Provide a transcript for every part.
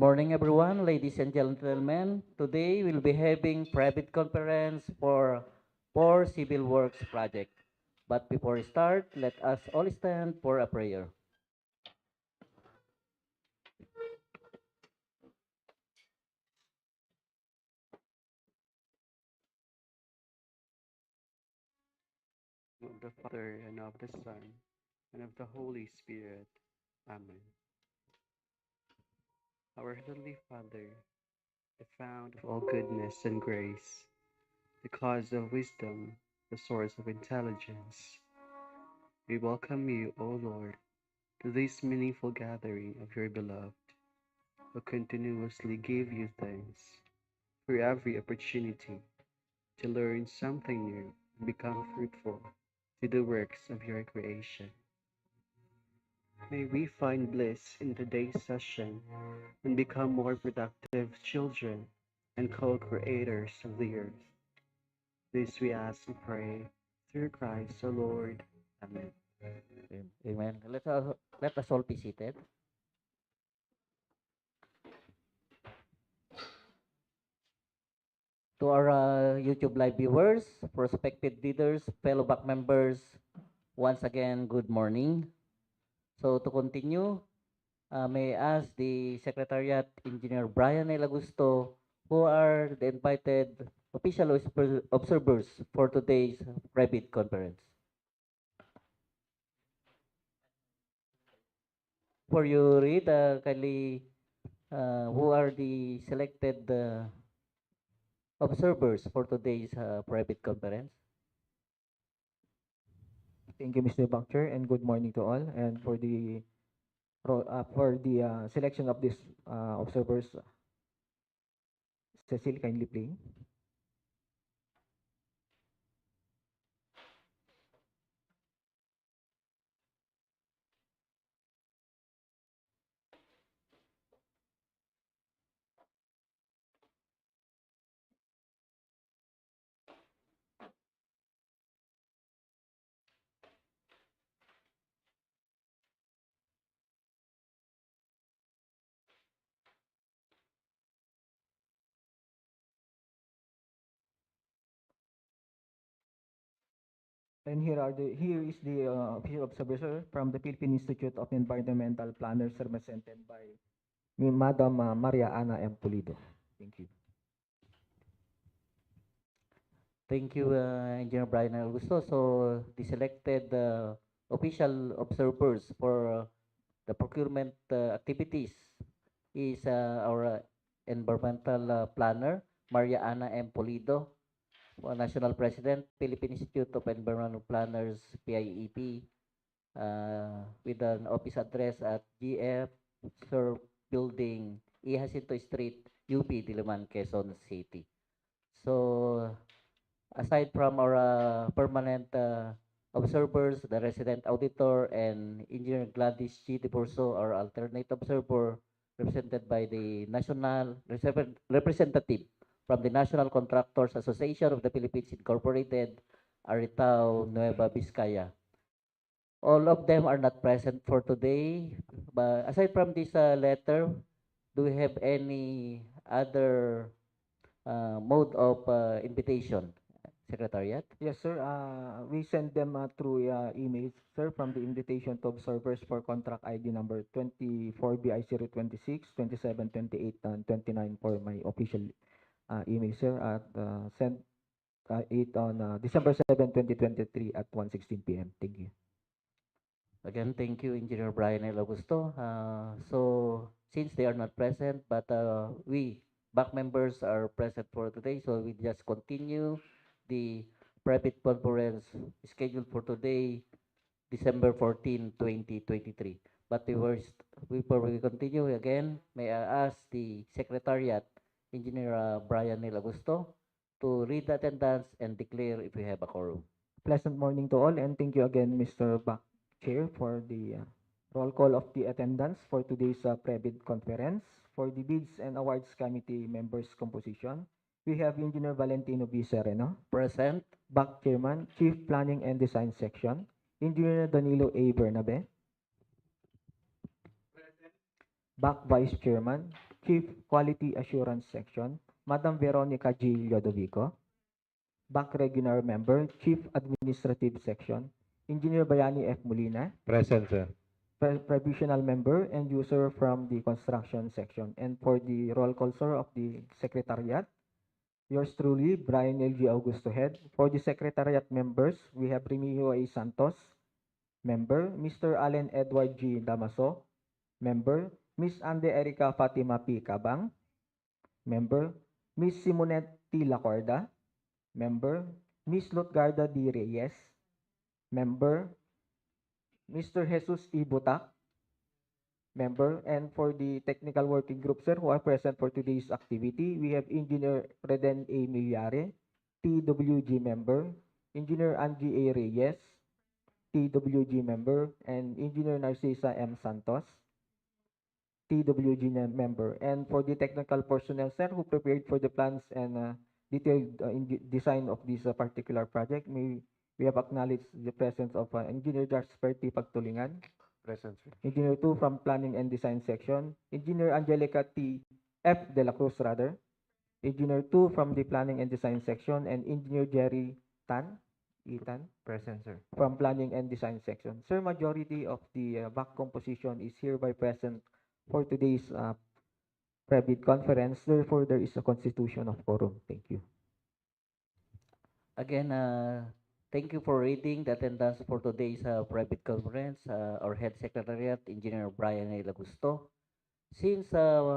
morning, everyone, ladies and gentlemen. Today we'll be having private conference for civil works project. But before we start, let us all stand for a prayer. Of the Father, and of the Son, and of the Holy Spirit. Amen. Our Heavenly Father, the fount of all goodness and grace, the cause of wisdom, the source of intelligence, we welcome you, O Lord, to this meaningful gathering of your beloved, who continuously give you thanks for every opportunity to learn something new and become fruitful to the works of your creation. May we find bliss in today's session and become more productive children and co-creators of the earth. This we ask and pray through Christ the Lord. Amen. Amen. Let us all be seated. To our YouTube live viewers, prospective leaders, fellow back members, once again, good morning. So to continue, may I ask the Secretariat Engineer Brian L. Augusto, who are the invited official observers for today's private conference. For you read, kindly, who are the selected observers for today's private conference? Thank you, Mr. Bunker, and good morning to all. And for the selection of these observers, Cecil, kindly play. And here is the official observer from the Philippine Institute of Environmental Planners, represented by Madam Maria Ana M. Pulido. Thank you. Thank you, Engineer Brian L. Augusto. So the selected official observers for the procurement activities is our environmental planner, Maria Ana M. Polido, National President, Philippine Institute of Environmental Planners, PIEP, with an office address at GF Sir Building, E. Jacinto Street, UP, Diliman, Quezon City. So, aside from our permanent observers, the resident auditor, and Engineer Gladys G. De Burso, our alternate observer, represented by the representative from the National Contractors Association of the Philippines Incorporated, Aritao, Nueva, Vizcaya. All of them are not present for today. But aside from this letter, do we have any other mode of invitation, Secretariat? Yes, sir. We send them through emails, sir, from the invitation to observers for contract ID number 24BI026, 27, 28, and 29 for my official email, sir, at sent it on December 7, 2023 at 1:16 p.m. Thank you. Again, thank you, Engineer Brian L. Augusto. So, since they are not present, but we, back members, are present for today, so we just continue the private conference scheduled for today, December 14, 2023. But before we continue again, may I ask the Secretariat, Engineer Brian L. Augusto, to read the attendance and declare if we have a quorum. Pleasant morning to all, and thank you again, Mr. Back Chair, for the roll call of the attendance for today's private conference. For the Bids and Awards Committee members composition, we have Engineer Valentino B. Sereno, Present. Back Chairman, Chief Planning and Design Section, Engineer Danilo A. Bernabe, Back Vice Chairman, Chief Quality Assurance Section, Madam Veronica G. Lodovico. Bank Regular Member, Chief Administrative Section, Engineer Bayani F. Molina. Present, sir. Provisional Member and User from the Construction Section. And for the roll call, sir, of the Secretariat, yours truly, Brian L. G. Augusto, Head. For the Secretariat members, we have Remigio A. Santos, Member, Mr. Allen Edward G. Damaso, Member, Miss Ande Erica Fatima P. Cabang, Member, Miss Simonette T. Lacorda, Member, Miss Lutgarda D. Reyes, Member, Mr. Jesus E. Butak, Member, and for the technical working group, sir, who are present for today's activity, we have Engineer Reden A. Milyare, TWG Member, Engineer Angie A. Reyes, TWG Member, and Engineer Narcisa M. Santos, TWG Member. And for the technical personnel, sir, who prepared for the plans and detailed design of this particular project, we have acknowledged the presence of Engineer Jasper T. Pagtulingan, Present, sir. Engineer 2 from Planning and Design Section, Engineer Angelica T. F. De La Cruz, rather, Engineer 2 from the Planning and Design Section, and Engineer Jerry Ethan, Present, sir. from Planning and Design Section. Sir, majority of the back composition is hereby present for today's private conference. Therefore, there is a constitution of quorum. Thank you. Again, thank you for reading the attendance for today's private conference. Our head secretariat, Engineer Brian A. Lagusto. Since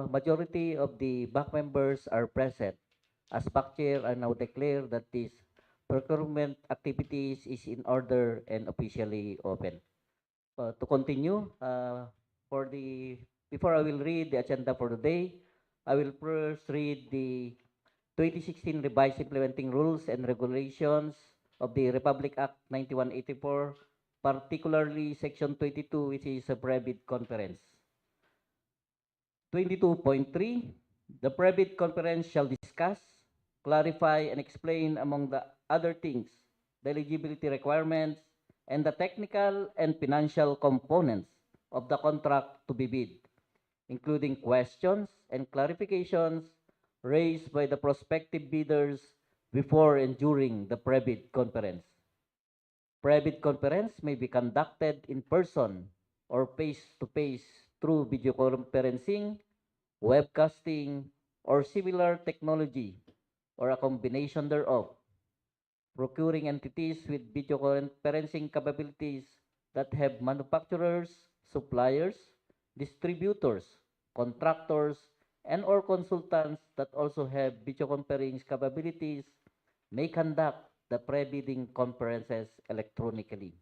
majority of the back members are present, as back chair, I now declare that this procurement activities is in order and officially open. To continue, before I will read the agenda for today, I will first read the 2016 revised implementing rules and regulations of the Republic Act 9184, particularly Section 22, which is a private conference. 22.3, the private conference shall discuss, clarify, and explain, among the other things, the eligibility requirements and the technical and financial components of the contract to be bid, including questions and clarifications raised by the prospective bidders before and during the private conference. Private conference may be conducted in person or face-to-face through video conferencing, webcasting, or similar technology, or a combination thereof. Procuring entities with video conferencing capabilities that have manufacturers, suppliers, distributors, contractors, and or consultants that also have video conferencing capabilities may conduct the pre-bidding conferences electronically.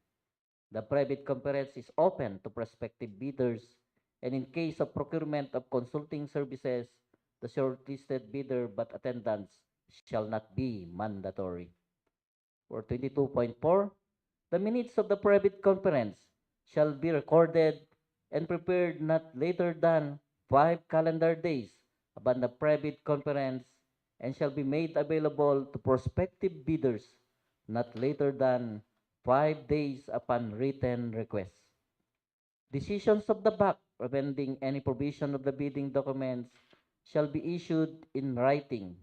The private conference is open to prospective bidders, and in case of procurement of consulting services, the shortlisted bidder but attendance shall not be mandatory. For 22.4, the minutes of the private conference shall be recorded and prepared not later than 5 calendar days upon the private conference and shall be made available to prospective bidders not later than 5 days upon written request. Decisions of the BAC preventing any provision of the bidding documents shall be issued in writing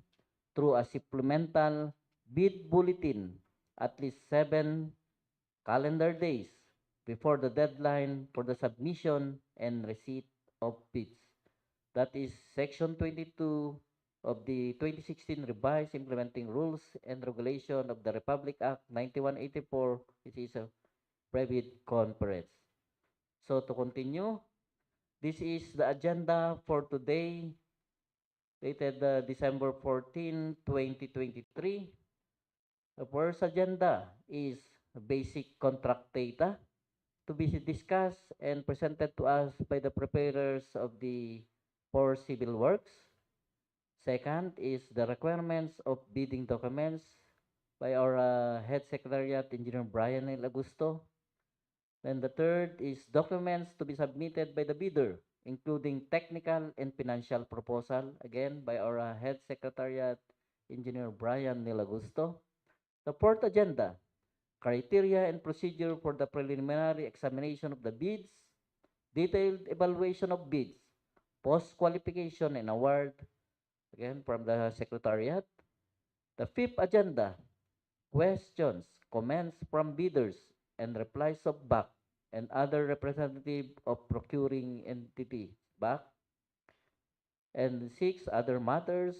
through a supplemental bid bulletin at least 7 calendar days before the deadline for the submission and receipt of bids. That is Section 22 of the 2016 Revised Implementing Rules and Regulation of the Republic Act 9184, which is a private conference. So to continue, this is the agenda for today, dated December 14, 2023. The first agenda is basic contract data to be discussed and presented to us by the preparers of the four civil works. Second is the requirements of bidding documents by our head secretariat, Engineer Brian L. Augusto. Then the third is documents to be submitted by the bidder, including technical and financial proposal, again by our head secretariat, Engineer Brian L. Augusto. The fourth agenda, criteria and procedure for the preliminary examination of the bids, detailed evaluation of bids, post-qualification and award, again from the Secretariat. The fifth agenda, questions, comments from bidders, and replies of BAC and other representative of procuring entity, BAC. And six, other matters,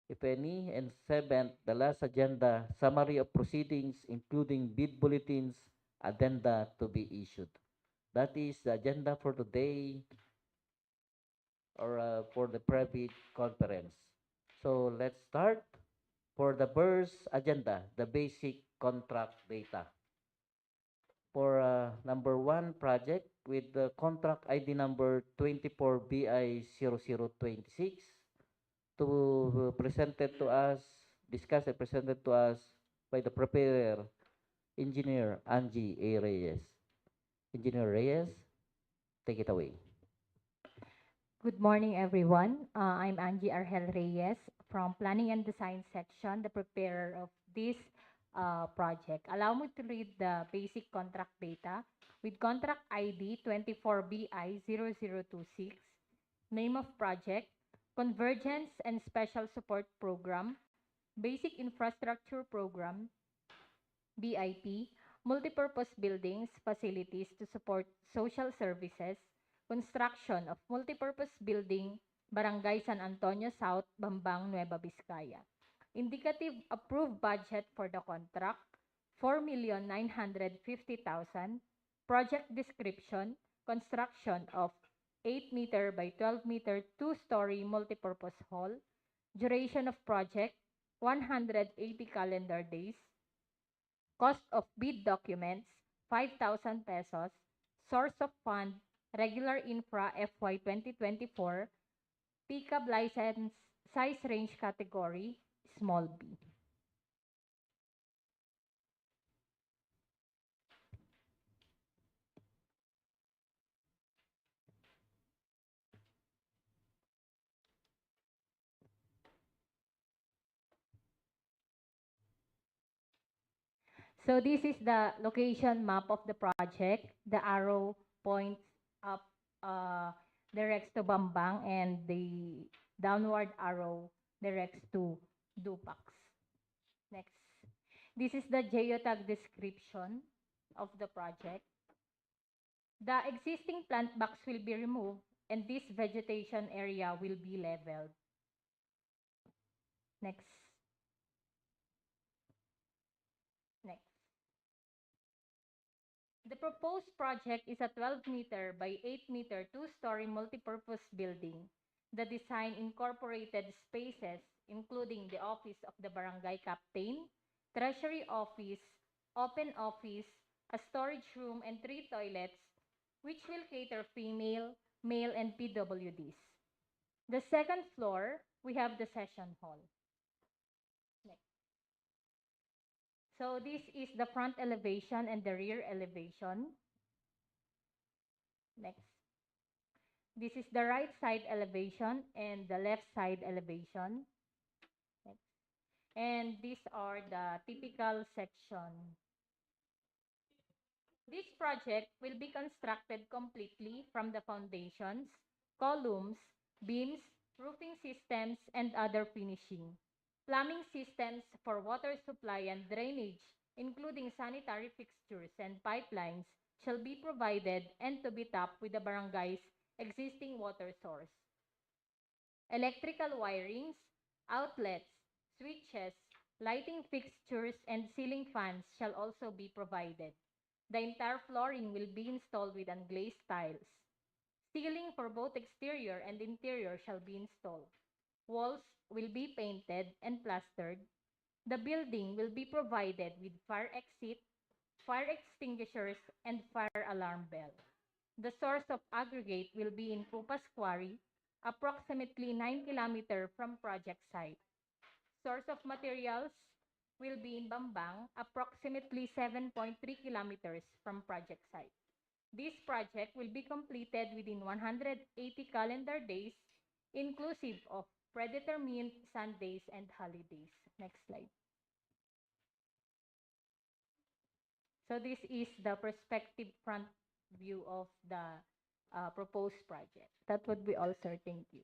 if any. And seventh, the last agenda, summary of proceedings, including bid bulletins, addenda to be issued. That is the agenda for today, or for the private conference. So let's start. For the first agenda, the basic contract data. For number one project with the contract ID number 24BI0026 to presented to us, discussed and presented to us by the preparer, Engineer Angie A. Reyes. Engineer Reyes, take it away. Good morning, everyone. I'm Angie Argel Reyes from Planning and Design section, the preparer of this project. Allow me to read the basic contract data with contract ID 24BI0026, name of project, Convergence and Special Support Program, Basic Infrastructure Program, BIP, multipurpose buildings, facilities to support social services, construction of multipurpose building, Barangay San Antonio South, Bambang, Nueva, Vizcaya. Indicative approved budget for the contract, 4,950,000. Project description, construction of 8-meter by 12-meter two-story multipurpose hall. Duration of project, 180 calendar days. Cost of bid documents, 5,000 pesos. Source of fund, regular infra FY 2024. Pickup license, size range category, small b. So this is the location map of the project. The arrow points up, directs to Bambang, and the downward arrow directs to Dupax. Next. This is the geotag description of the project. The existing plant box will be removed and this vegetation area will be leveled. Next. Next. The proposed project is a 12-meter by 8-meter two-story multipurpose building. The design incorporated spaces including the office of the barangay captain, treasury office, open office, a storage room, and 3 toilets, which will cater female, male, and PWDs. The second floor, we have the session hall. Next. So this is the front elevation and the rear elevation. Next. This is the right side elevation and the left side elevation. Next. And these are the typical section. This project will be constructed completely from the foundations, columns, beams, roofing systems, and other finishing. Plumbing systems for water supply and drainage, including sanitary fixtures and pipelines, shall be provided and to be tapped with the barangay's existing water source. Electrical wirings, outlets, switches, lighting fixtures, and ceiling fans shall also be provided. The entire flooring will be installed with unglazed tiles. Ceiling for both exterior and interior shall be installed. Walls will be painted and plastered. The building will be provided with fire exit, fire extinguishers, and fire alarm bell. The source of aggregate will be in Pupas Quarry, approximately 9 km from project site. Source of materials will be in Bambang, approximately 7.3 kilometers from project site. This project will be completed within 180 calendar days, inclusive of predetermined Sundays and holidays. Next slide. So this is the perspective front view of the proposed project. That would be all, sir. Thank you.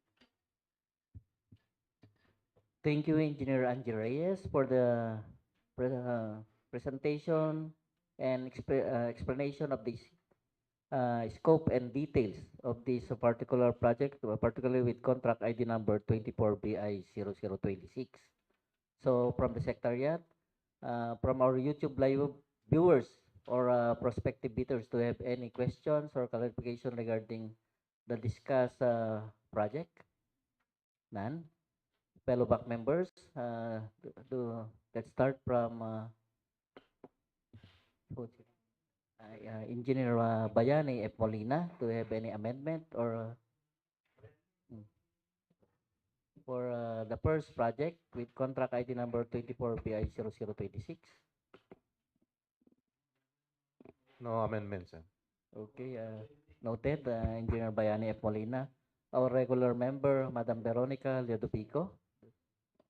Thank you, Engineer Angie Reyes, for the presentation and explanation of this scope and details of this particular project, particularly with contract ID number 24BI0026. So from the Secretariat, from our YouTube live viewers or prospective bidders, to have any questions or clarification regarding the discussed project? None. Fellow back members, let's start from Engineer Bayani F. Molina. Do you have any amendment or mm, for the first project with contract ID number 24BI0026? No amendments, sir. Okay, noted, Engineer Bayani F. Molina. Our regular member, Madam Veronica Leodopico.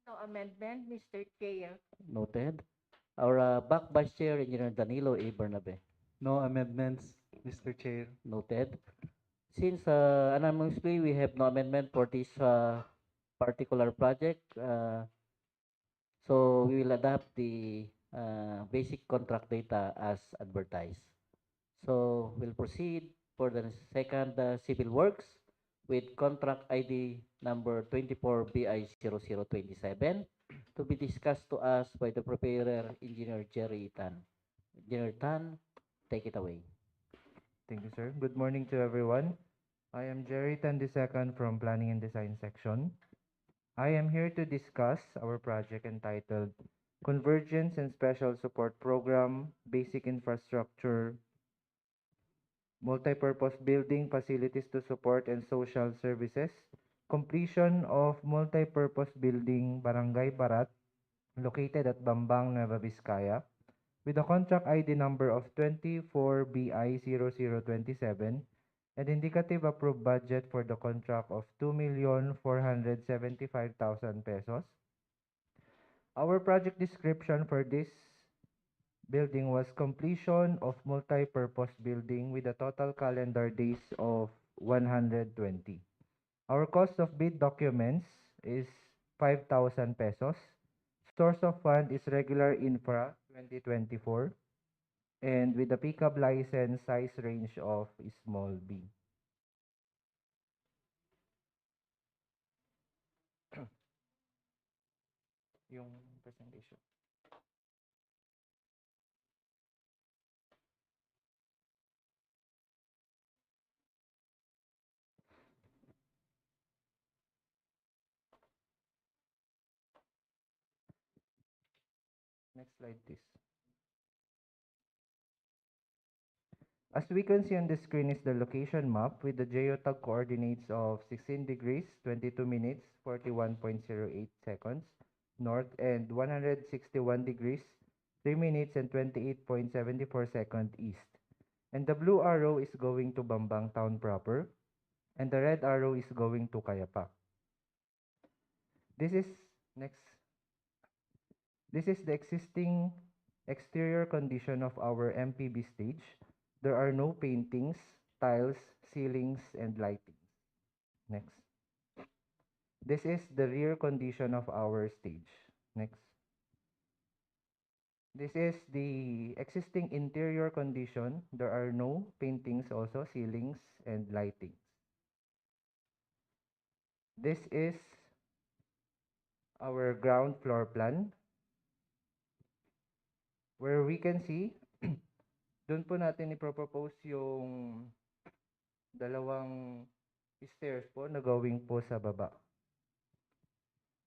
No amendment, Mr. Chair. Noted. Our back vice chair, Engineer Danilo A. Bernabe. No amendments, Mr. Chair. Noted. Since anonymously we have no amendment for this particular project, so we will adapt the basic contract data as advertised. So we'll proceed for the second civil works with contract ID number 24BI0027 to be discussed to us by the preparer, Engineer Jerry Tan. Engineer Tan, take it away. Thank you, sir. Good morning to everyone. I am Jerry Tan II from Planning and Design Section. I am here to discuss our project entitled Convergence and Special Support Program, Basic Infrastructure, Multi-Purpose Building, Facilities to Support and Social Services, Completion of Multi-Purpose Building, Barangay Barat, located at Bambang, Nueva Vizcaya, with a contract ID number of 24BI0027 and indicative approved budget for the contract of 2,475,000 pesos. Our project description for this building was completion of multi-purpose building with a total calendar days of 120. Our cost of bid documents is 5,000 pesos. Source of fund is regular infra 2024 and with a pickup license size range of small b. Yung presentation. Next slide, please. As we can see on the screen is the location map with the geotag coordinates of 16 degrees, 22 minutes, 41.08 seconds north and 161 degrees, 3 minutes and 28.74 seconds east. And the blue arrow is going to Bambang town proper and the red arrow is going to Kayapak. This is the existing exterior condition of our MPB stage. There are no paintings, tiles, ceilings, and lighting. Next. This is the rear condition of our stage. Next. This is the existing interior condition. There are no paintings also, ceilings, and lighting. This is our ground floor plan where we can see doon po natin ipropose yung dalawang stairs po na going po sa baba.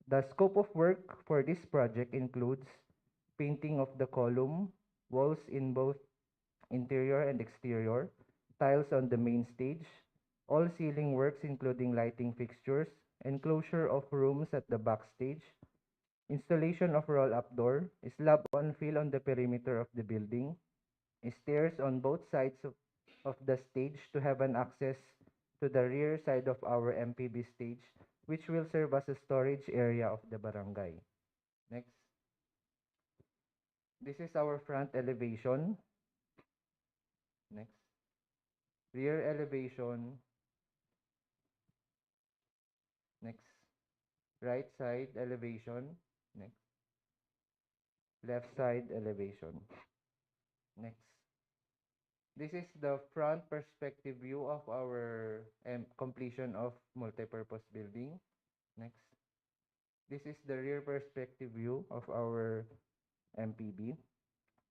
The scope of work for this project includes painting of the column, walls in both interior and exterior, tiles on the main stage, all ceiling works including lighting fixtures, enclosure of rooms at the backstage, installation of roll-up door, slab on fill on the perimeter of the building, stairs on both sides of the stage to have an access to the rear side of our MPB stage, which will serve as a storage area of the barangay. Next. This is our front elevation. Next. rear elevation, next, right side elevation, next, left side elevation, next. This is the front perspective view of our completion of multipurpose building. Next. This is the rear perspective view of our MPB.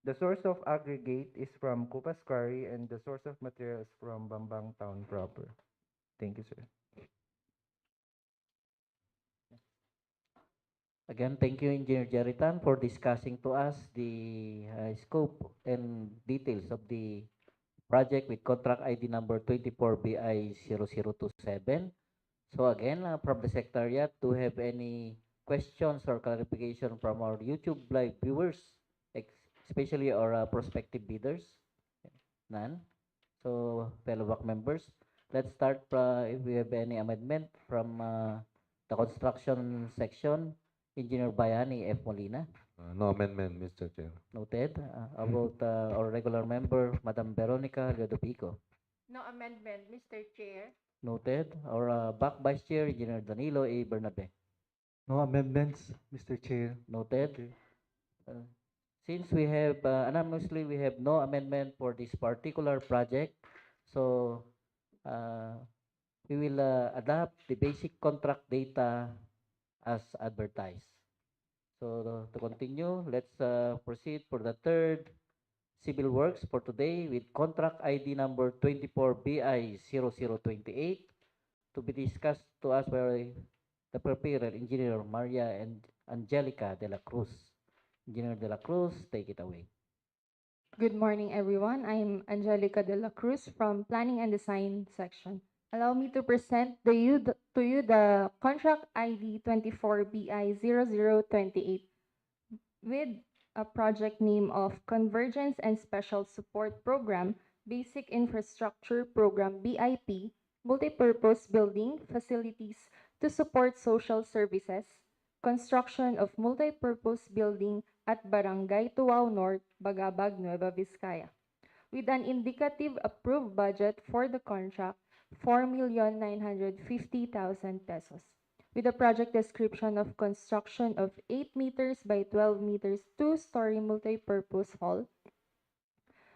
The source of aggregate is from Kupas Quarry and the source of materials from Bambang town proper. Thank you, sir. Again, thank you, Engineer Jaritan, for discussing to us the scope and details of the project with contract ID number 24BI0027. So again, from the Secretariat, do you have any questions or clarification from our YouTube live viewers, especially our prospective bidders? None. So, fellow BAC members, let's start if we have any amendment from the construction section. Engineer Bayani F. Molina. No amendment, Mr. Chair. Noted. About our regular member, Madam Veronica Ludovico. No amendment, Mr. Chair. Noted. Our BAC Vice Chair, Engineer Danilo A. Bernabe. No amendments, Mr. Chair. Noted. Okay. Since we have, anonymously, we have no amendment for this particular project, so we will adapt the basic contract data as advertised. So to continue, let's proceed for the third civil works for today with contract ID number 24BI0028 to be discussed to us by the preparer, Engineer Maria and Angelica de la Cruz. Engineer de la Cruz, take it away. Good morning, everyone. I'm Angelica de la Cruz from Planning and Design section. Allow me to present to you the contract ID 24BI0028 with a project name of Convergence and Special Support Program, Basic Infrastructure Program BIP, Multi-Purpose Building Facilities to support social services, construction of multi-purpose building at Barangay Tuao North, Bagabag, Nueva, Vizcaya, with an indicative approved budget for the contract, 4,950,000 pesos, with a project description of construction of 8 meters by 12 meters two-story multi-purpose hall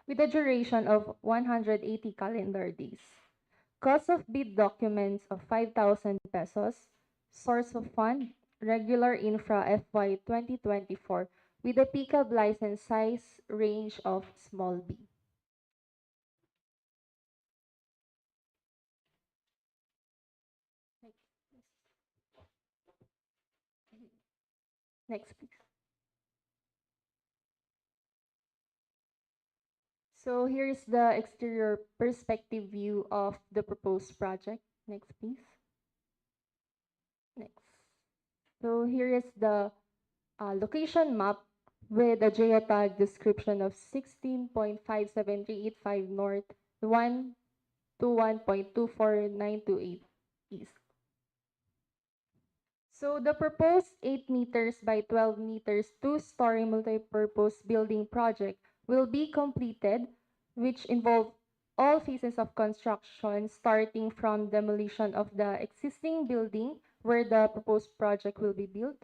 with a duration of 180 calendar days. Cost of bid documents of 5,000 pesos. Source of fund, regular infra FY 2024 with a PCAB license size range of small b. Next, please. So here's the exterior perspective view of the proposed project. Next, please. Next. So here is the location map with a geotag description of 16.57385 north, 1 to 1.24928 east. So the proposed 8 meters by 12 meters two-story multi-purpose building project will be completed, which involve all phases of construction starting from demolition of the existing building where the proposed project will be built,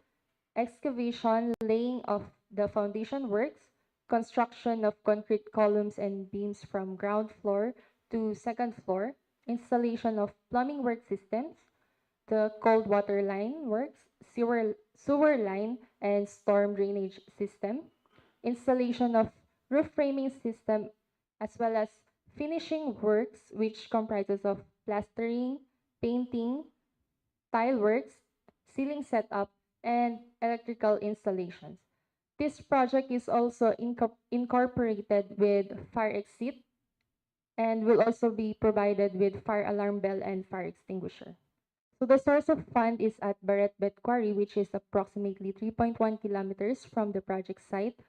excavation, laying of the foundation works, construction of concrete columns and beams from ground floor to second floor, installation of plumbing work systems, the cold water line works, sewer line, and storm drainage system, installation of roof framing system, as well as finishing works, which comprises of plastering, painting, tile works, ceiling setup, and electrical installations. This project is also incorporated with fire exit and will also be provided with fire alarm bell and fire extinguisher. So the source of fund is at Barat Quarry, which is approximately 3.1 kilometers from the project site,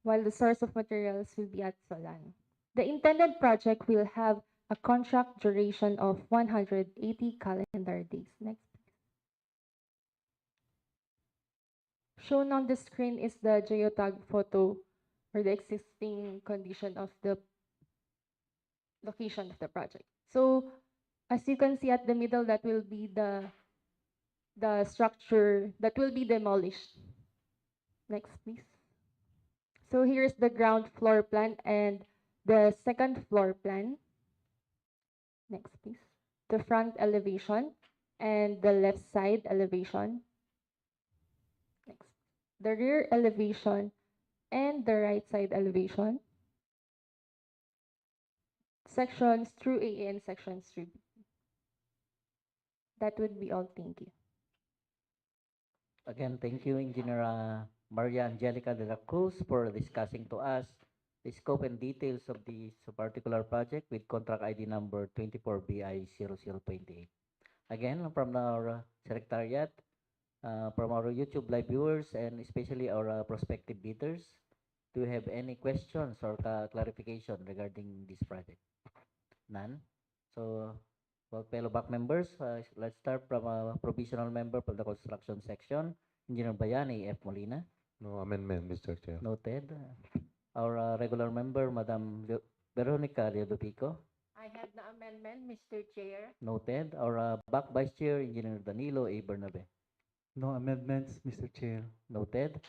while the source of materials will be at Solano. The intended project will have a contract duration of 180 calendar days. Next. Shown on the screen is the geotag photo or the existing condition of the location of the project. So as you can see at the middle, that will be the structure that will be demolished. Next, please. So here's the ground floor plan and the second floor plan. Next, please. The front elevation and the left side elevation. Next. The rear elevation and the right side elevation. Sections through A and sections through B. That would be all. Thank you. Again, thank you, Engineer Maria Angelica de la Cruz, for discussing to us the scope and details of this particular project with contract ID number 24BI0028. Again, from our secretariat, from our YouTube live viewers, and especially our prospective bidders, do you have any questions or clarification regarding this project? None. So, for fellow back members, let's start from a provisional member for the construction section, Engineer Bayani F. Molina. No amendment, Mr. Chair. Noted. Our regular member, Madam Veronica Leodopico. I have no amendment, Mr. Chair. Noted. Our back vice chair, Engineer Danilo A. Bernabe. No amendments, Mr. Chair. Noted.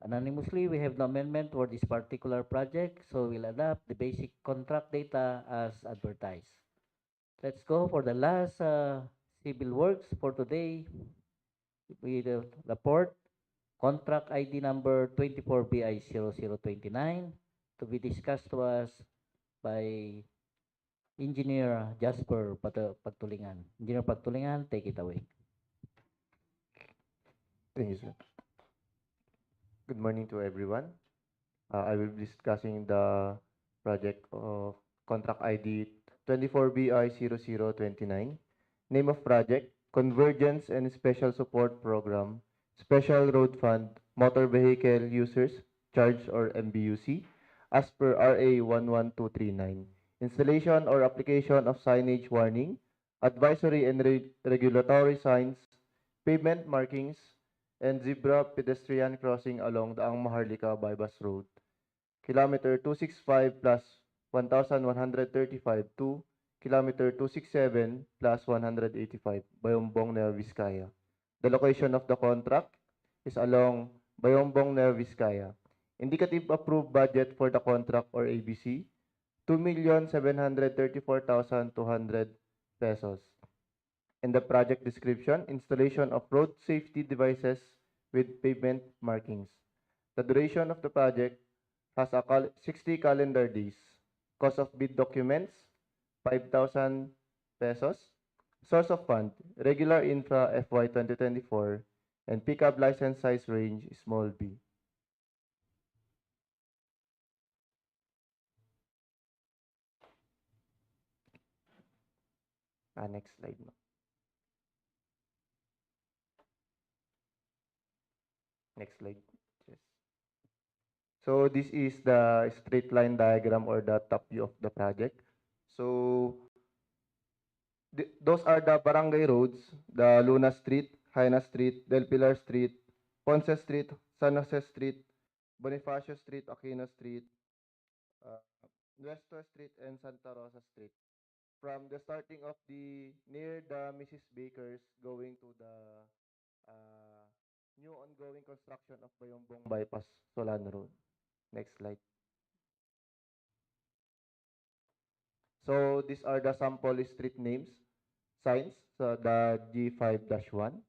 Anonymously, we have no amendment for this particular project, so we'll adopt the basic contract data as advertised. Let's go for the last civil works for today. We report contract ID number 24BI0029 to be discussed to us by Engineer Jasper Pagtulingan. Engineer Pagtulingan, take it away. Thank you, sir. Good morning to everyone. I will be discussing the project of contract ID 24BI0029. Name of project, Convergence and Special Support Program, Special Road Fund, Motor Vehicle Users, Charge or MVUC, as per RA 11239. Installation or application of signage warning, advisory and regulatory signs, pavement markings, and zebra pedestrian crossing along Daang Maharlika Bypass Road, kilometer 265 plus 1,135 to kilometer 267 plus 185, Bayombong, Nueva Vizcaya. The location of the contract is along Bayombong, Nueva Vizcaya. Indicative approved budget for the contract or ABC, 2,734,200 pesos. In the project description, installation of road safety devices with pavement markings. The duration of the project has 60 calendar days. Cost of bid documents, 5,000 pesos. Source of fund, regular infra FY 2024, and pickup license size range, small b. Next slide. Next slide. Yes. So this is the straight line diagram or the top view of the project. So those are the barangay roads, the Luna Street, Haina Street, Del Pilar Street, Ponce Street, San Jose Street, Bonifacio Street, Aquino Street, Nuestra Street, and Santa Rosa Street. From the starting of the near the Mrs. Baker's going to the new ongoing construction of Bayombong Bypass, Solano Road. Next slide. So these are the sample street names, signs, so the G5-1.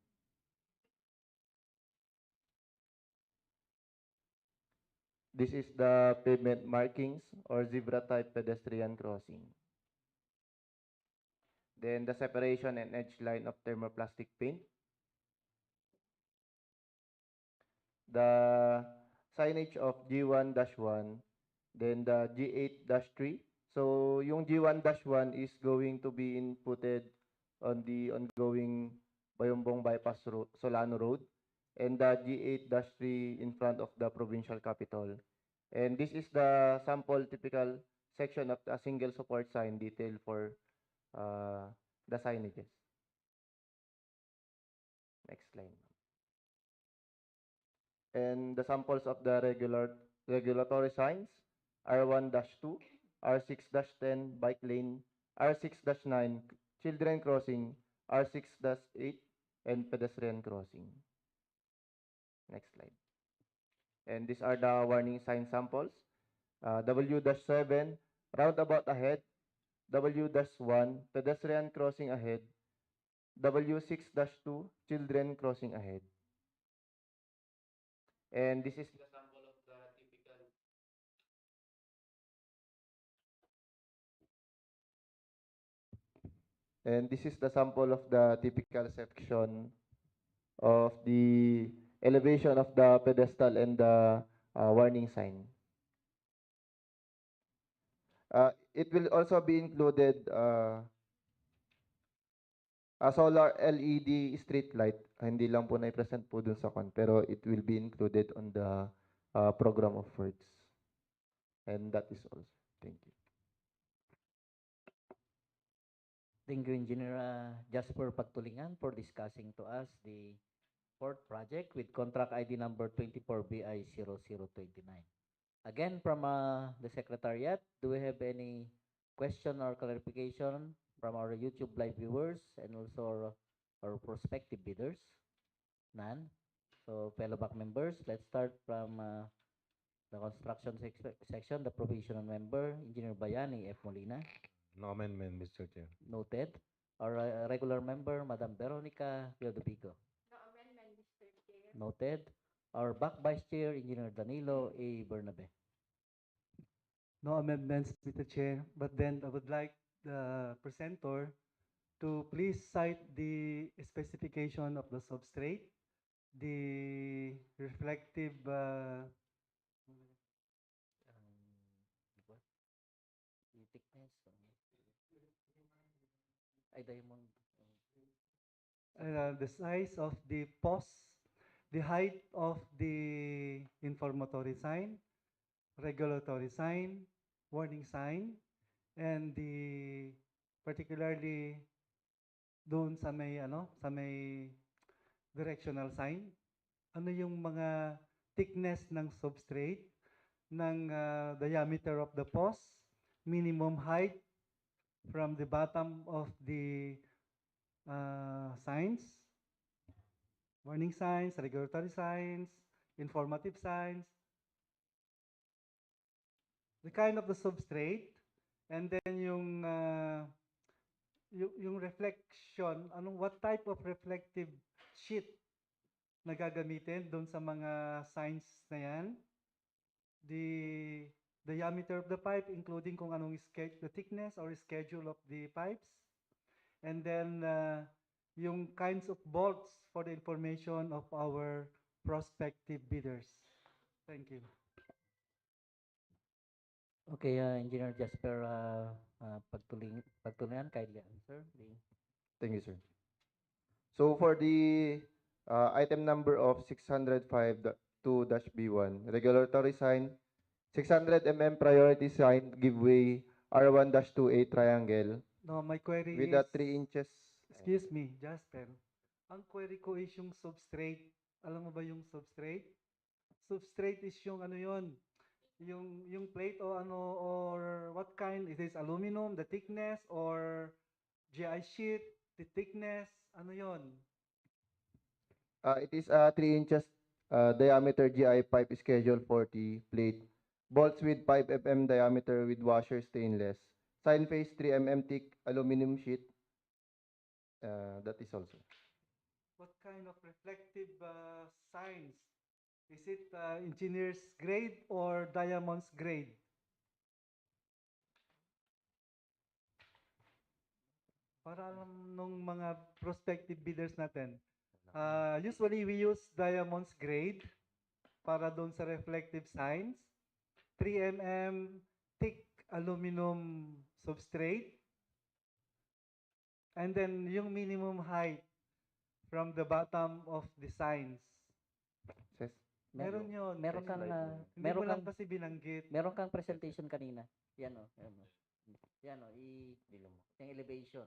This is the pavement markings or zebra type pedestrian crossing. Then the separation and edge line of thermoplastic paint. The signage of G1-1, then the G8-3. So yung G1-1 is going to be inputted on the ongoing Bayombong Bypass Road, Solano Road, and the G8-3 in front of the provincial capital. And this is the sample typical section of a single support sign detail for the signages. Next slide. And the samples of the regulatory signs, R1-2, R6-10 bike lane, R6-9 children crossing, R6-8 and pedestrian crossing. Next slide. And these are the warning sign samples. W-7 roundabout ahead, W-1 pedestrian crossing ahead, W6-2 children crossing ahead. And this is the sample of the typical. And this is the sample of the typical section of the elevation of the pedestal and the warning sign. It will also be included a solar LED street light. Hindi lang po na-present po dun sa pero it will be included on the program of works. And that is all. Thank you. Thank you, Engineer Jasper Pagtulingan, for discussing to us the fourth project with contract ID number 24BI0029. Again, from the Secretariat, do we have any question or clarification from our YouTube live viewers and also our prospective bidders? None. So, fellow back members, let's start from the construction section, the provisional member, Engineer Bayani F. Molina. No amendment, Mr. Chair. Noted. Our regular member, Madam Veronica Teodobico. No amendment, Mr. Chair. Noted. Our back vice chair, Engineer Danilo A. Bernabe. No amendments, Mr. Chair, but then I would like the presenter to please cite the specification of the substrate, the reflective Thickness. Ay, diamond. the size of the post, the height of the informatory sign, regulatory sign, warning sign, and the particularly doon sa may sa may directional sign. Ano yung mga thickness ng substrate, ng diameter of the post, minimum height from the bottom of the signs, warning signs, regulatory signs, informative signs, the kind of the substrate, and then yung reflection, what type of reflective sheet na gagamitin doon sa mga signs na yan, the diameter of the pipe, including kung anong the thickness or schedule of the pipes, and then yung kinds of bolts for the information of our prospective bidders. Thank you. Okay, Engineer Jasper Pagtulingan, kindly answer. Thank you, sir. So for the item number of 605-2-B1, regulatory sign, 600 mm priority sign, give way, R1-28 triangle. No, my query with is... a 3 inches. Excuse me, Jasper. Ang query ko is yung substrate. Alam mo ba yung substrate? Substrate is yung ano yun? Yung plate o ano, or what kind? Is this aluminum, the thickness, or GI sheet, the thickness? Ano yun? It is a 3 inches diameter GI pipe schedule 40 plate. Bolts with 5 mm diameter with washer stainless. Sign face 3 mm thick aluminum sheet. That is also. What kind of reflective signs? Is it engineer's grade or diamond's grade? Para alam nung mga prospective bidders natin. Usually we use diamond's grade para doon sa reflective signs. 3 mm thick aluminum substrate. And then yung minimum height from the bottom of the signs. Yes. Meron yun. Meron kang Hindi mo lang kasi binanggit. Meron kang presentation kanina. Yan o. Yan o. Dilo mo. Yung elevation.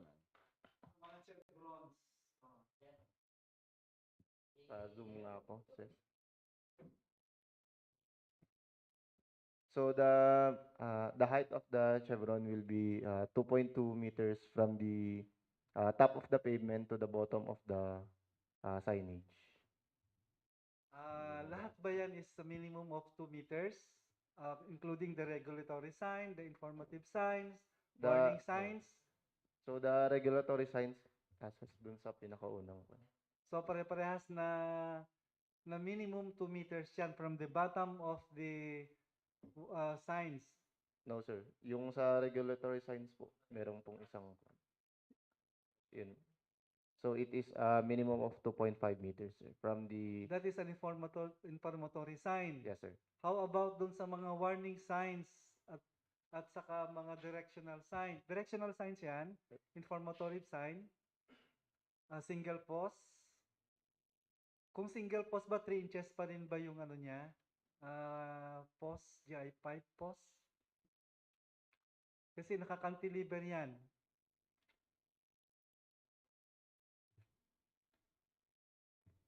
Mga chevrons. Zoom nga ako. Yes. So the height of the chevron will be 2.2 meters from the top of the pavement to the bottom of the signage. Lahat ba yan is a minimum of 2 meters, including the regulatory sign, the informative signs, warning signs? So the regulatory signs asas dun sa pinakaunang one. So pare-parehas na minimum 2 meters yan from the bottom of the signs. No sir, yung sa regulatory signs po, meron pong isang yun. So it is a minimum of 2.5 meters sir, from the That is an informatory sign. yes sir. How about dun sa mga warning signs at saka mga directional sign? Directional signs yan, informatory sign, single post. Kung single post ba, 3 inches pa rin ba yung ano niya? Post, GI pipe post? Kasi nakakantilever yan.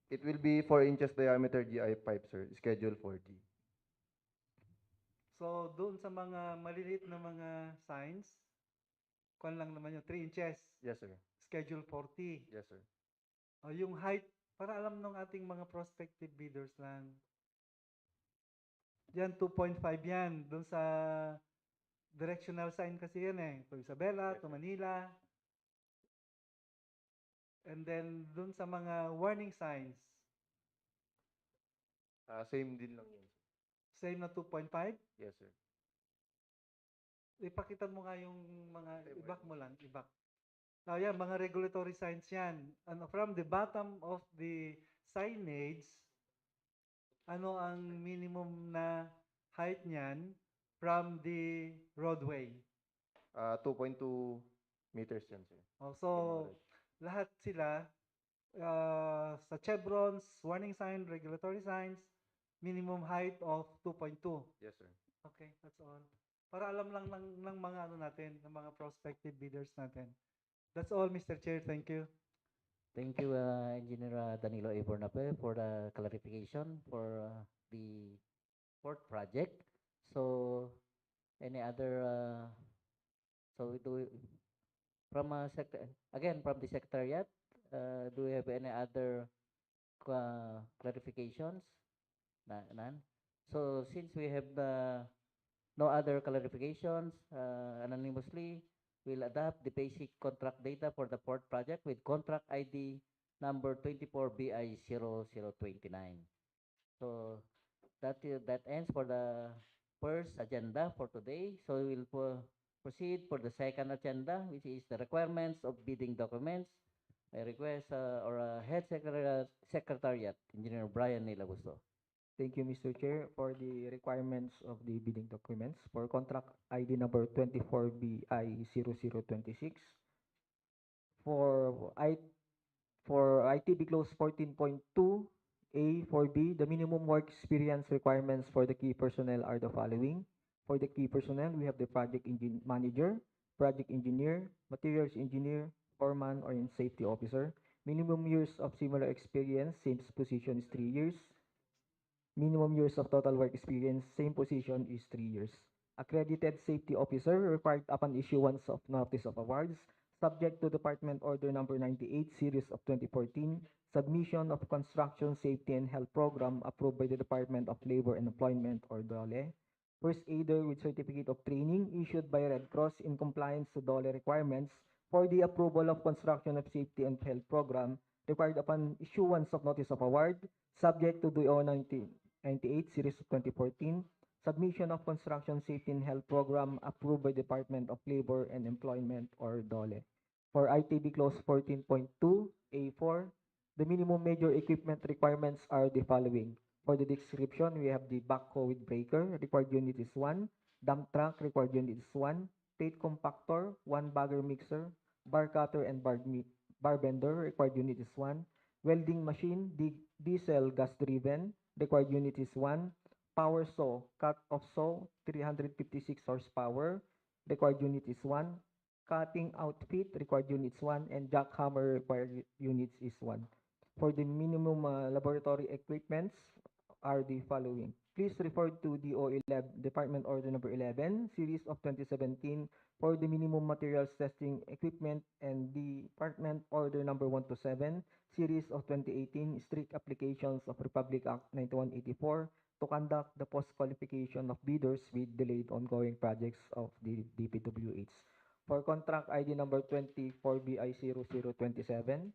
It will be 4 inches diameter GI pipe sir, schedule 40. So, doon sa mga maliliit na mga signs, kung lang naman yun, 3 inches, Yes sir. schedule 40. Yes sir. Yung height, para alam ng ating mga prospective bidders lang. Yan, 2.5 yan. Doon sa directional sign kasi yan eh. To Isabela, Yes, to sir. Manila. And then, doon sa mga warning signs, Same din lang yun sir. same na 2.5. Yes sir. Ipakita mo nga yung mga, Same ibak mo lang, ibak. Yan, mga regulatory signs yan. And from the bottom of the signage, ano ang minimum na height niyan from the roadway? 2.2 meters yan sir. So, lahat sila, sa chevrons, warning sign, regulatory signs, minimum height of 2.2. Yes sir. Okay, that's all. Para alam lang ng mga ano natin, ng mga prospective bidders natin. That's all, Mr. Chair. Thank you. Thank you, Engineer Danilo A. Bornape, for the clarification for the port project. So, any other, so we do, from again, from the Secretariat, do we have any other clarifications? None? So, since we have no other clarifications, anonymously, we'll adopt the basic contract data for the port project with contract ID number 24BI0029. So that ends for the first agenda for today. So we will proceed for the second agenda, which is the requirements of bidding documents. I request Head Secretariat, Engineer Brian Nilabusto. Thank you, Mr. Chair, for the requirements of the bidding documents for contract ID number 24BI0026 for ITB Clause 14.2 A for B, the minimum work experience requirements for the key personnel are the following. For the key personnel, we have the project manager, project engineer, materials engineer, foreman, or in safety officer. Minimum years of similar experience, same position is 3 years. Minimum years of total work experience, same position is 3 years. Accredited safety officer required upon issuance of notice of awards, subject to Department Order Number 98, Series of 2014, submission of Construction Safety and Health Program approved by the Department of Labor and Employment or DOLE. First aider with certificate of training issued by Red Cross in compliance to DOLE requirements for the approval of Construction of Safety and Health Program required upon issuance of notice of award, subject to DOE 98 Series of 2014, submission of Construction Safety and Health Program approved by Department of Labor and Employment or DOLE. For ITB Clause 14.2 A4, the minimum major equipment requirements are the following. For the description, we have the backhoe with breaker, required unit is 1, dump truck, required unit is 1, plate compactor, 1 bagger mixer, bar cutter and bar bender, required unit is 1, welding machine, diesel gas driven, required unit is 1, power saw, cut-off saw, 356 horsepower, required unit is 1, cutting outfit, required units 1, and jackhammer required units is 1. For the minimum laboratory equipments, are the following. Please refer to DO11, Department Order Number 11, Series of 2017 for the minimum materials testing equipment, and Department Order Number 127, Series of 2018, strict applications of Republic Act 9184 to conduct the post-qualification of bidders with delayed ongoing projects of the DPWH. For contract ID number 24BI0027,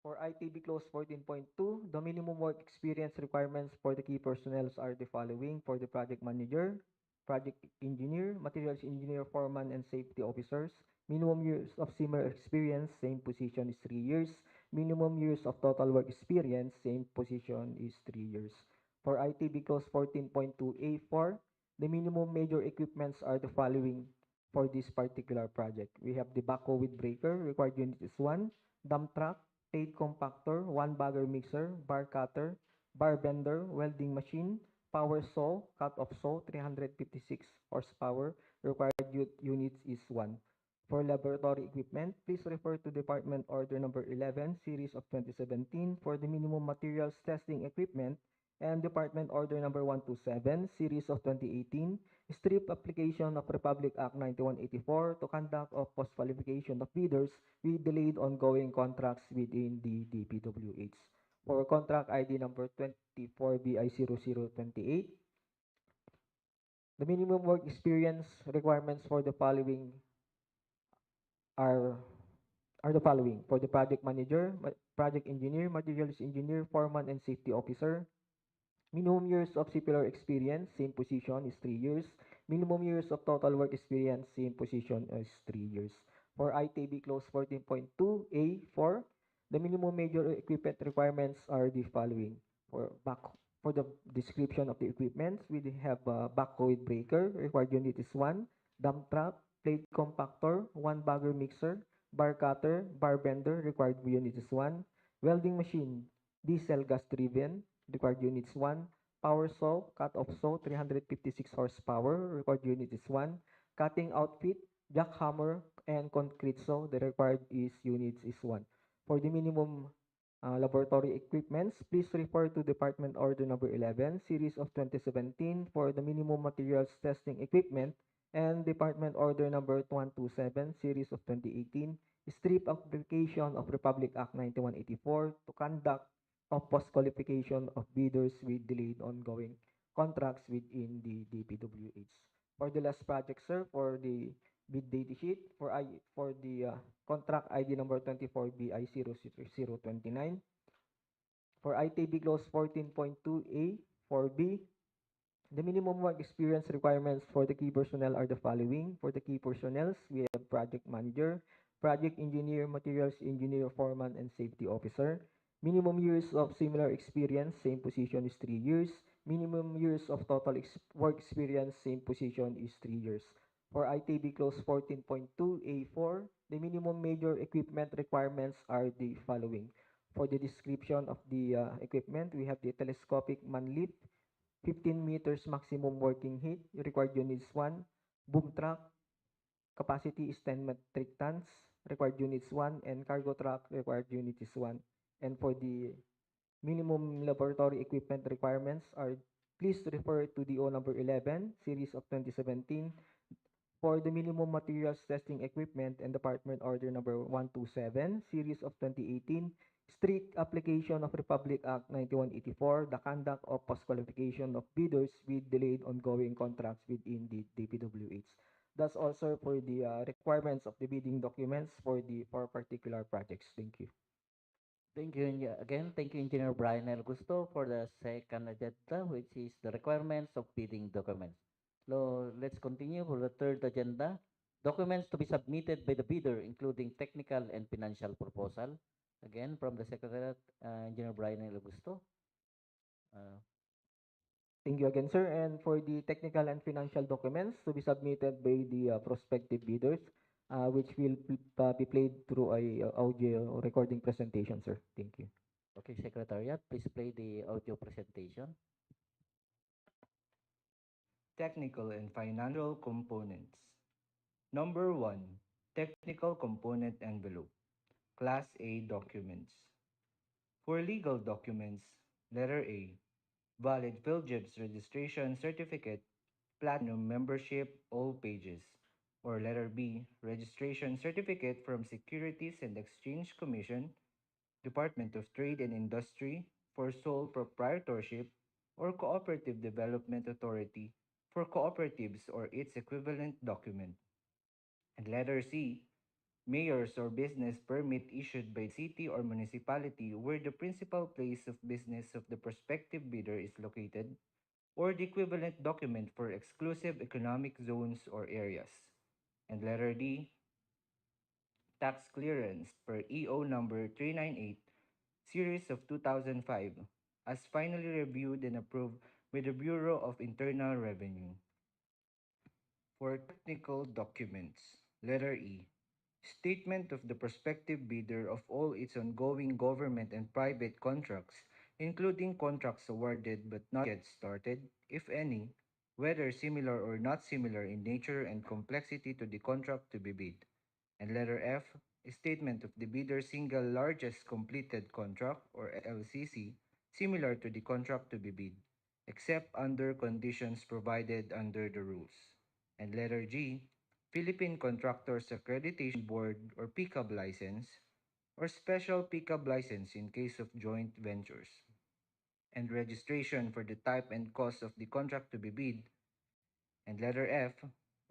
for ITB Clause 14.2, the minimum work experience requirements for the key personnel are the following: for the project manager, project engineer, materials engineer, foreman, and safety officers. Minimum years of similar experience, same position is 3 years. Minimum years of total work experience, same position is 3 years. For ITB Clause 14.2A4, the minimum major equipments are the following for this particular project. We have the backhoe with breaker, required unit is 1, dump truck, plate compactor, 1 bagger mixer, bar cutter, bar bender, welding machine, power saw, cut-off saw, 356 horsepower, required units is 1. For laboratory equipment, please refer to Department Order Number 11, Series of 2017 for the minimum materials testing equipment, and Department Order Number 127, Series of 2018, strict application of Republic Act 9184 to conduct of post-qualification of bidders with delayed ongoing contracts within the DPWH. For contract ID number 24BI0028, the minimum work experience requirements for the following are the following: for the project manager, project engineer, materials engineer, foreman, and safety officer. Minimum years of CPLR experience, same position is 3 years. Minimum years of total work experience, same position is 3 years. For ITB Clause 14.2A4, the minimum major equipment requirements are the following. For the description of the equipment, we have backhoe with breaker, required unit is 1, dump truck, plate compactor, 1 bagger mixer, bar cutter, bar bender, required unit is 1, welding machine, diesel gas driven, required units 1, power saw, cut-off saw, 356 horsepower, required unit is 1, cutting outfit, jackhammer, and concrete saw, the required units is 1. For the minimum laboratory equipments, please refer to Department Order Number 11, Series of 2017 for the minimum materials testing equipment, and Department Order Number 127, Series of 2018, strict application of Republic Act 9184 to conduct of post-qualification of bidders with delayed ongoing contracts within the DPWH. For the last project, sir, for the bid data sheet, for the contract ID number 24BI0029, for ITB Clause 14.2A, 4B, the minimum work experience requirements for the key personnel are the following. For the key personnel, we have project manager, project engineer, materials engineer, foreman, and safety officer. Minimum years of similar experience, same position is 3 years. Minimum years of total work experience, same position is 3 years. For ITB Clause 14.2A4, the minimum major equipment requirements are the following. For the description of the equipment, we have the telescopic man lift, 15 meters maximum working height, required units 1, boom truck, capacity is 10 metric tons, required units 1, and cargo truck, required unit is 1. And for the minimum laboratory equipment requirements are, please refer to DO number 11, series of 2017, for the minimum materials testing equipment, and Department Order number 127, series of 2018, strict application of Republic Act 9184, the conduct of post-qualification of bidders with delayed ongoing contracts within the DPWH. That's also for the requirements of the bidding documents for particular projects. Thank you. Thank you again. Thank you, Engineer Brian L. Gusto, for the second agenda, which is the requirements of bidding documents. So let's continue for the third agenda. Documents to be submitted by the bidder, including technical and financial proposal. Again, from the Secretariat, Engineer Brian L. Gusto. Thank you again, sir. And for the technical and financial documents to be submitted by the prospective bidders, which will be played through a audio recording presentation, sir. Thank you. Okay, Secretariat, please play the audio presentation. Technical and financial components. Number 1, technical component envelope, Class A documents. For legal documents, letter A, valid PhilJibs registration certificate, platinum membership, all pages. Or letter B, registration certificate from Securities and Exchange Commission, Department of Trade and Industry for sole proprietorship, or Cooperative Development Authority for cooperatives or its equivalent document. And letter C, mayor's or business permit issued by the city or municipality where the principal place of business of the prospective bidder is located, or the equivalent document for exclusive economic zones or areas. And letter D, tax clearance per EO number 398, series of 2005, as finally reviewed and approved by the Bureau of Internal Revenue. For technical documents, letter E, statement of the prospective bidder of all its ongoing government and private contracts, including contracts awarded but not yet started, if any, whether similar or not similar in nature and complexity to the contract to be bid. And letter F, a statement of the bidder's single largest completed contract, or LCC, similar to the contract to be bid, except under conditions provided under the rules. And letter G, Philippine Contractors Accreditation Board or PCAB license, or special PCAB license in case of joint ventures. And registration for the type and cost of the contract to be bid. And letter F,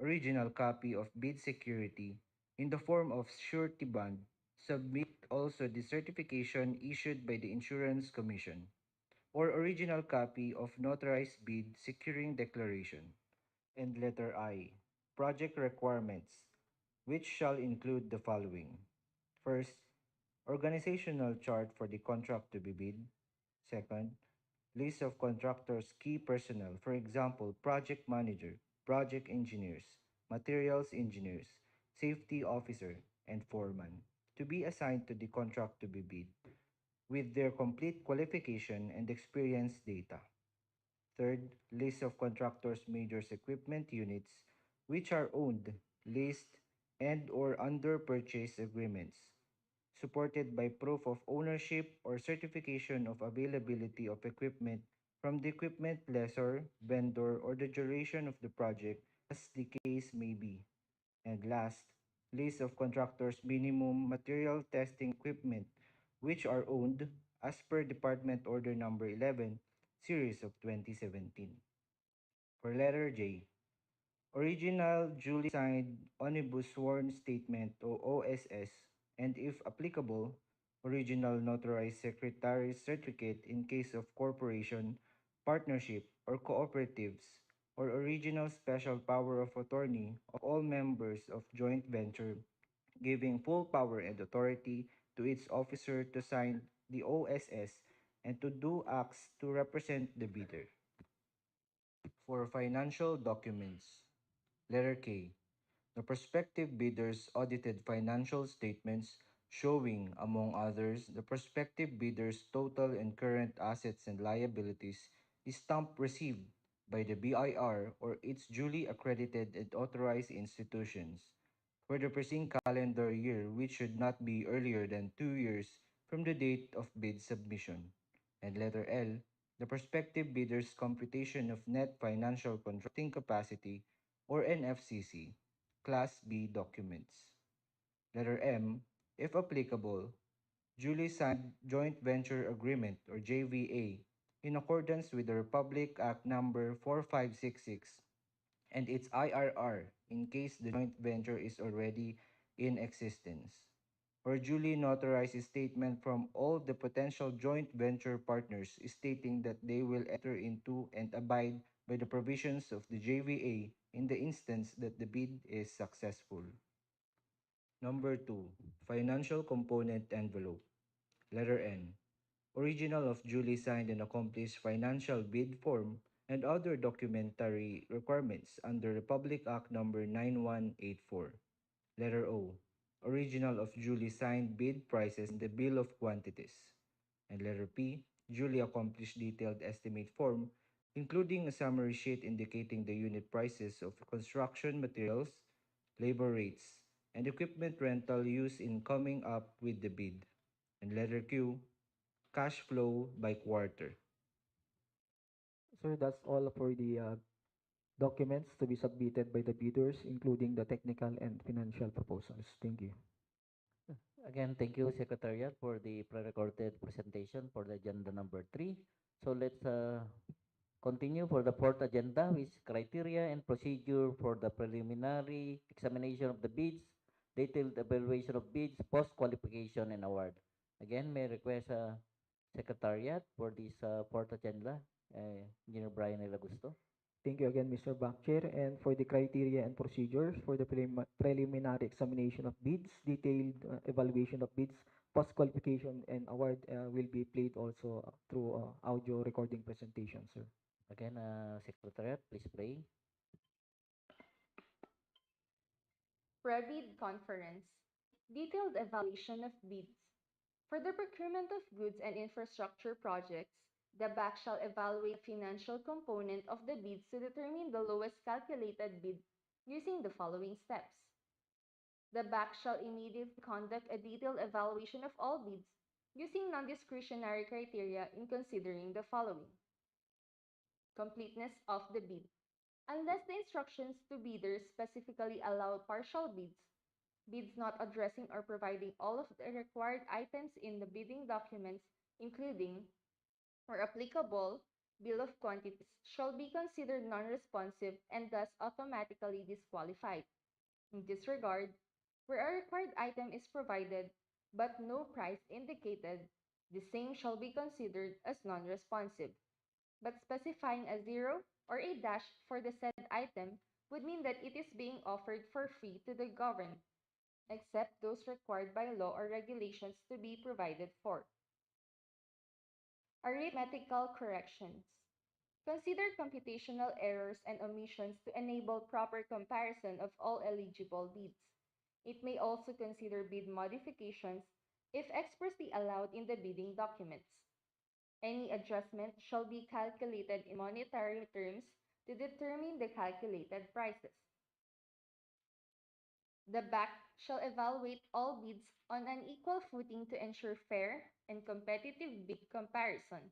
original copy of bid security in the form of surety bond. Submit also the certification issued by the Insurance Commission, or original copy of notarized bid securing declaration. And letter I, project requirements, which shall include the following. First, organizational chart for the contract to be bid. Second, list of contractors' key personnel, for example, project manager, project engineers, materials engineers, safety officer, and foreman, to be assigned to the contract to be bid, with their complete qualification and experience data. Third, list of contractors' major equipment units which are owned, leased, and or under purchase agreements, supported by proof of ownership or certification of availability of equipment from the equipment lessor, vendor, or the duration of the project as the case may be. And last, list of contractors' minimum material testing equipment which are owned as per Department Order Number 11, Series of 2017. For letter J, original duly signed omnibus sworn statement o OSS, and if applicable, original notarized secretary's certificate in case of corporation, partnership, or cooperatives, or original special power of attorney of all members of joint venture, giving full power and authority to its officer to sign the OSS and to do acts to represent the bidder. For financial documents, letter K, the prospective bidder's audited financial statements showing, among others, the prospective bidder's total and current assets and liabilities is stamp received by the BIR or its duly accredited and authorized institutions for the preceding calendar year, which should not be earlier than 2 years from the date of bid submission. And letter L, the prospective bidder's computation of net financial contracting capacity or NFCC, Class B documents. Letter M, if applicable, duly signed joint venture agreement or JVA in accordance with the Republic Act number 4566 and its IRR in case the joint venture is already in existence, or duly notarized statement from all the potential joint venture partners stating that they will enter into and abide by the provisions of the JVA in the instance that the bid is successful. Number 2, financial component envelope. Letter N, original of duly signed and accomplished financial bid form and other documentary requirements under Republic Act number 9184. Letter O, original of duly signed bid prices and the bill of quantities. And letter P, duly accomplished detailed estimate form, including a summary sheet indicating the unit prices of construction materials, labor rates, and equipment rental used in coming up with the bid. And letter Q, cash flow by quarter. Sir, that's all for the documents to be submitted by the bidders, including the technical and financial proposals. Thank you. Again, thank you, Secretariat, for the pre-recorded presentation for the agenda number 3. So let's continue for the fourth agenda, which is criteria and procedure for the preliminary examination of the bids, detailed evaluation of bids, post-qualification, and award. Again, may I request Secretariat for this fourth agenda, Engineer Brian Elagusto. Thank you again, Mr. Chair. And for the criteria and procedures for the preliminary examination of bids, detailed evaluation of bids, post-qualification, and award will be played also through audio recording presentation, sir. Again, Secretariat, please play. Pre-bid conference. Detailed evaluation of bids. For the procurement of goods and infrastructure projects, the BAC shall evaluate financial component of the bids to determine the lowest calculated bid using the following steps. The BAC shall immediately conduct a detailed evaluation of all bids using non-discretionary criteria in considering the following. Completeness of the bid. Unless the instructions to bidders specifically allow partial bids, bids not addressing or providing all of the required items in the bidding documents, including or applicable bill of quantities, shall be considered non-responsive and thus automatically disqualified. In this regard, where a required item is provided but no price indicated, the same shall be considered as non-responsive. But specifying a zero or a dash for the said item would mean that it is being offered for free to the government, except those required by law or regulations to be provided for. Arithmetical corrections. Consider computational errors and omissions to enable proper comparison of all eligible bids. It may also consider bid modifications if expressly allowed in the bidding documents. Any adjustment shall be calculated in monetary terms to determine the calculated prices. The BAC shall evaluate all bids on an equal footing to ensure fair and competitive bid comparison.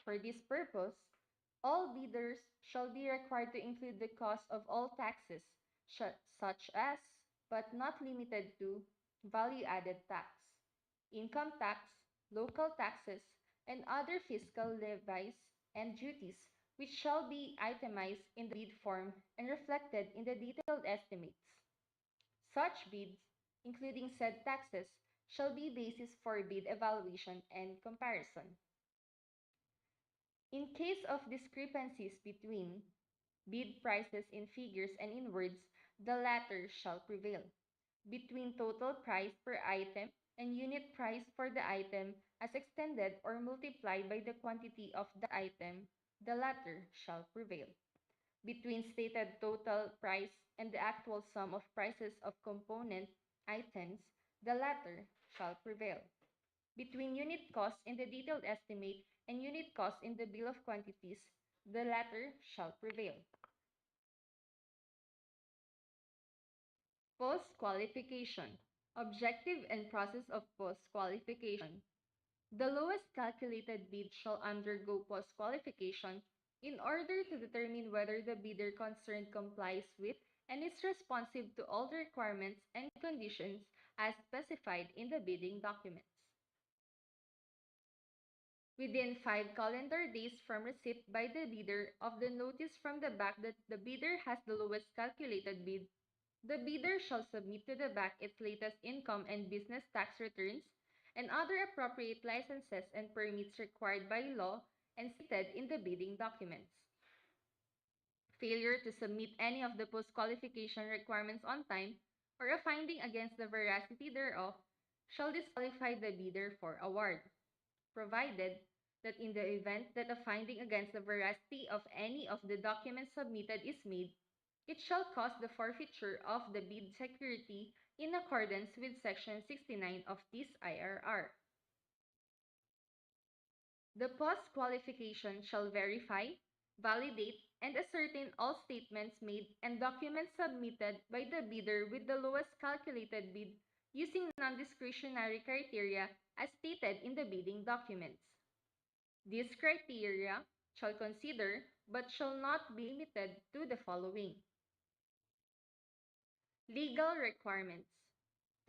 For this purpose, all bidders shall be required to include the cost of all taxes, such as, but not limited to, value-added tax, income tax, local taxes, and other fiscal levies and duties, which shall be itemized in the bid form and reflected in the detailed estimates. Such bids, including said taxes, shall be basis for bid evaluation and comparison. In case of discrepancies between bid prices in figures and in words, the latter shall prevail. Between total price per item and unit price for the item as extended or multiplied by the quantity of the item, the latter shall prevail. Between stated total price and the actual sum of prices of component items, the latter shall prevail. Between unit cost in the detailed estimate and unit cost in the bill of quantities, the latter shall prevail. Post-qualification. Objective and process of post-qualification. The lowest calculated bid shall undergo post-qualification in order to determine whether the bidder concerned complies with and is responsive to all the requirements and conditions as specified in the bidding documents. Within 5 calendar days from receipt by the bidder of the notice from the BAC that the bidder has the lowest calculated bid, the bidder shall submit to the BAC its latest income and business tax returns and other appropriate licenses and permits required by law and stated in the bidding documents. Failure to submit any of the post-qualification requirements on time or a finding against the veracity thereof shall disqualify the bidder for award, provided that in the event that a finding against the veracity of any of the documents submitted is made, it shall cause the forfeiture of the bid security in accordance with Section 69 of this IRR. The post-qualification shall verify, validate, and ascertain all statements made and documents submitted by the bidder with the lowest calculated bid using non-discretionary criteria as stated in the bidding documents. These criteria shall consider but shall not be limited to the following. Legal requirements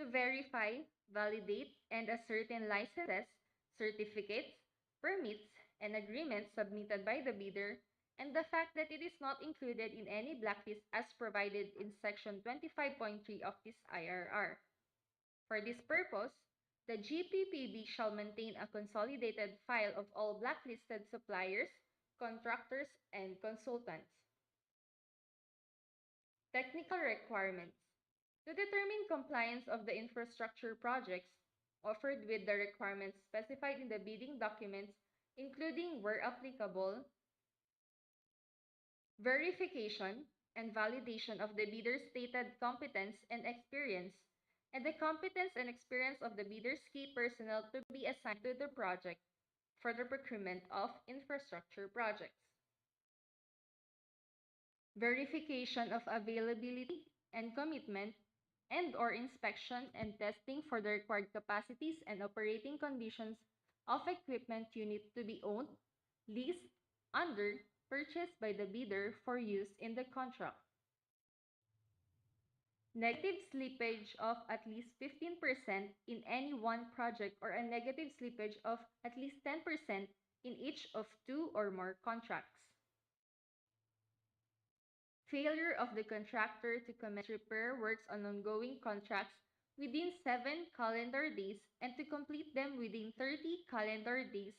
to verify, validate, and ascertain licenses, certificates, permits, and agreements submitted by the bidder, and the fact that it is not included in any blacklist as provided in Section 25.3 of this IRR. For this purpose, the GPPB shall maintain a consolidated file of all blacklisted suppliers, contractors, and consultants. Technical requirements to determine compliance of the infrastructure projects offered with the requirements specified in the bidding documents, including, where applicable, verification and validation of the bidder's stated competence and experience, and the competence and experience of the bidder's key personnel to be assigned to the project for the procurement of infrastructure projects. Verification of availability and commitment and/or inspection and testing for the required capacities and operating conditions of equipment unit to be owned, leased, under, purchased by the bidder for use in the contract. Negative slippage of at least 15% in any one project or a negative slippage of at least 10% in each of 2 or more contracts. Failure of the contractor to commence repair works on ongoing contracts within 7 calendar days and to complete them within 30 calendar days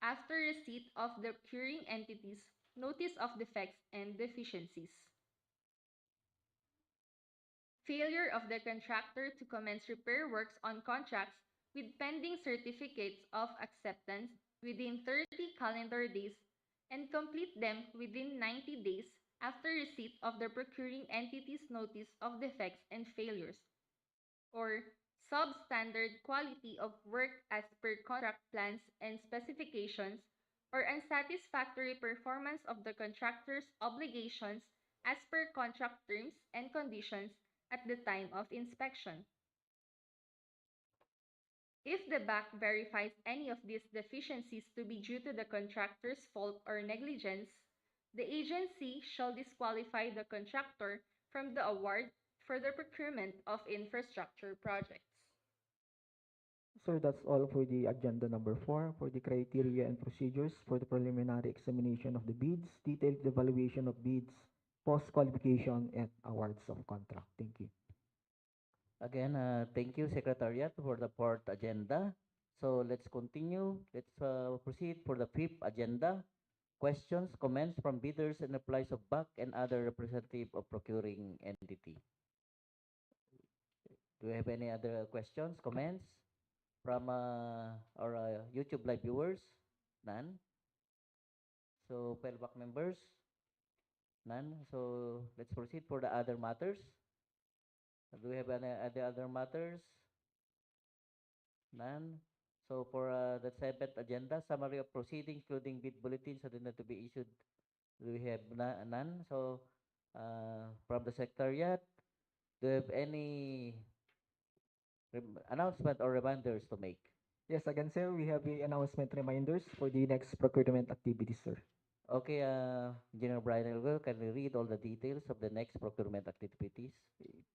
after receipt of the procuring entity's notice of defects and deficiencies. Failure of the contractor to commence repair works on contracts with pending certificates of acceptance within 30 calendar days and complete them within 90 days after receipt of the procuring entity's notice of defects and failures, or substandard quality of work as per contract plans and specifications, or unsatisfactory performance of the contractor's obligations as per contract terms and conditions at the time of inspection. If the BAC verifies any of these deficiencies to be due to the contractor's fault or negligence, the agency shall disqualify the contractor from the award for the procurement of infrastructure projects. Sir, that's all for the agenda number 4 for the criteria and procedures for the preliminary examination of the bids, detailed evaluation of bids, post-qualification, and awards of contract. Thank you. Again, thank you, Secretariat, for the fourth agenda. So let's continue. Let's proceed for the fifth agenda. Questions, comments from bidders and replies of BAC and other representative of procuring entity. Do we have any other questions, comments from our YouTube live viewers? None. So, fellow BAC members? None. So let's proceed for the other matters. Do we have any other matters? None. So for the seventh agenda, summary of proceedings, including bid bulletins that are to be issued, do we have none? So from the Secretariat, do you have any announcement or reminders to make? Yes, again, sir, we have the announcement reminders for the next procurement activities, sir. Okay, Engineer Brian, can we read all the details of the next procurement activities?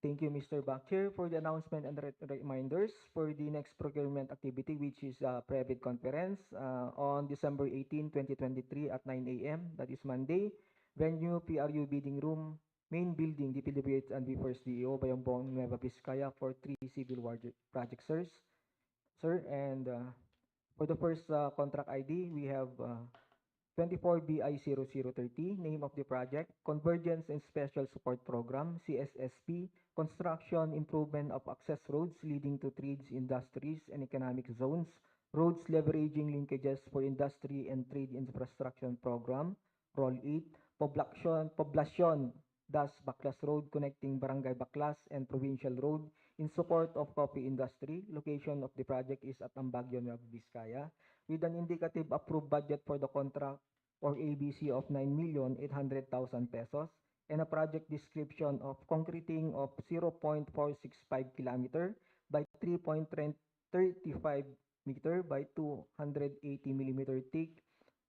Thank you, Mr. Bakcher, for the announcement and reminders for the next procurement activity, which is private conference on December 18, 2023 at 9 a.m. That is Monday. Venue, PRU Bidding Room, Main Building, DPWH and B1st DEO, Bayombong, Nueva, Vizcaya for 3 civil projects, sir. And for the first contract ID, we have 24BI0030, name of the project, Convergence and Special Support Program, CSSP, construction, improvement of access roads leading to trades, industries, and economic zones, roads leveraging linkages for industry and trade infrastructure program, Roll 8, Poblacion, Das Baclas Road connecting Barangay Baclas and Provincial Road in support of coffee industry. Location of the project is at Ambagyo, Nueva, Vizcaya, with an indicative approved budget for the contract or ABC of 9,800,000 pesos and a project description of concreting of 0.465 kilometer by 3.35 meter by 280 millimeter thick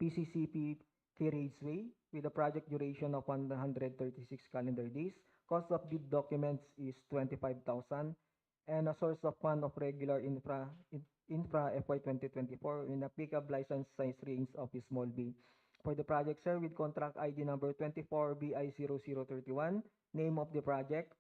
PCCP carriageway with a project duration of 136 calendar days. Cost of bid documents is 25,000 and a source of fund of regular infra FY 2024 in a pickup license size range of small B. For the project, sir, with contract ID number 24BI0031, name of the project,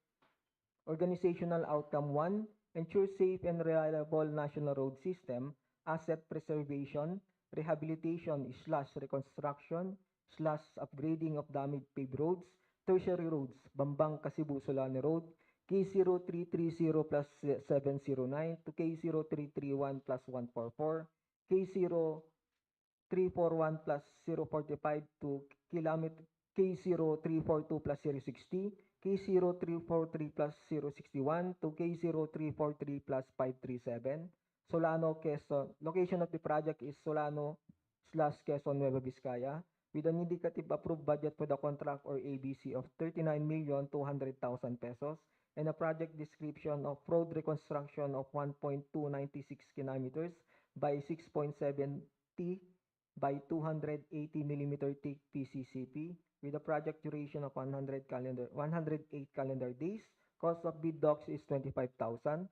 organizational outcome 1, ensure safe and reliable national road system, asset preservation, rehabilitation slash reconstruction slash upgrading of damaged paved roads, tertiary roads, Bambang, Kasibu, Solano Road, K0330 plus 709 to K0331 plus 144, K0341 plus 045 to kilometer K0342 plus 060, K0343 plus 061 to K0343 plus 537, Solano, Quezon. Location of the project is Solano slash Quezon, Nueva Vizcaya, with an indicative approved budget for the contract or ABC of 39,200,000 pesos and a project description of road reconstruction of 1.296 kilometers by 6.70 by 280 millimeter thick PCCP with a project duration of 108 calendar days. Cost of bid docs is 25,000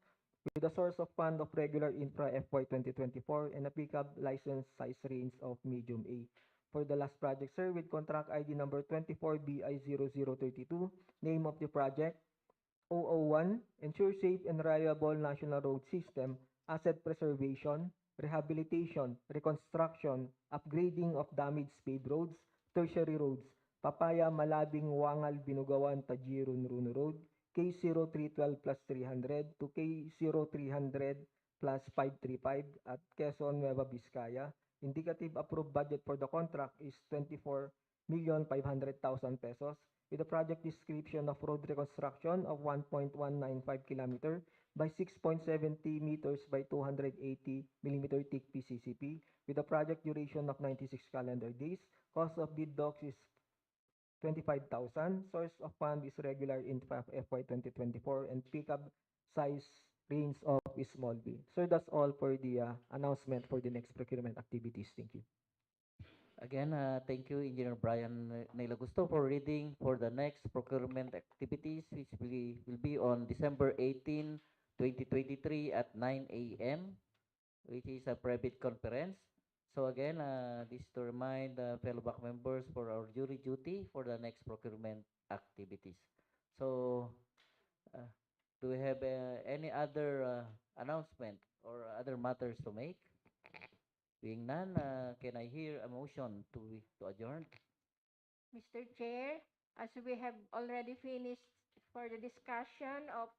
with a source of fund of regular infra FY 2024 and a pickup license size range of medium A. For the last project, sir, with contract ID number 24BI0032, name of the project, 001, ensure safe and reliable national road system, asset preservation, rehabilitation, reconstruction, upgrading of damaged paved roads, tertiary roads, Papaya, Malabing, Wangal, Binugawan, Tajirun, Runo Road, K0312 plus 300 to K0300 plus 535 at Quezon, Nueva Vizcaya. Indicative approved budget for the contract is 24,500,000 pesos with a project description of road reconstruction of 1.195 kilometer by 6.70 meters by 280 millimeter thick PCCP with a project duration of 96 calendar days. Cost of bid docs is 25,000. Source of fund is regular in FY 2024 and pickup size range of small B. Sir, that's all for the announcement for the next procurement activities. Thank you. Again, thank you, Engineer Brian Nailagusto, for reading for the next procurement activities, which will be on December 18, 2023 at 9 a.m., which is a private conference. So again, this is to remind fellow back members for our jury duty for the next procurement activities. So, uh, do we have any other announcement or other matters to make? Being none, can I hear a motion to adjourn? Mr. Chair, as we have already finished for the discussion of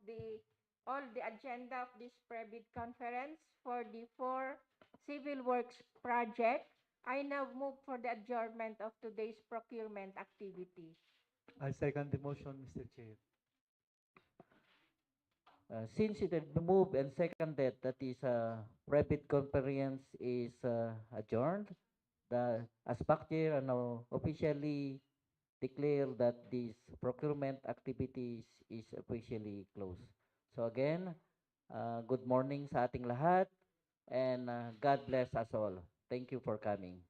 all the agenda of this private conference for the 4 civil works project, I now move for the adjournment of today's procurement activity. I second the motion, Mr. Chair. Since it had been moved and seconded that is private conference is adjourned, as back chair, I now officially declare that this procurement activities is officially closed. So again, good morning sa ating lahat and God bless us all. Thank you for coming.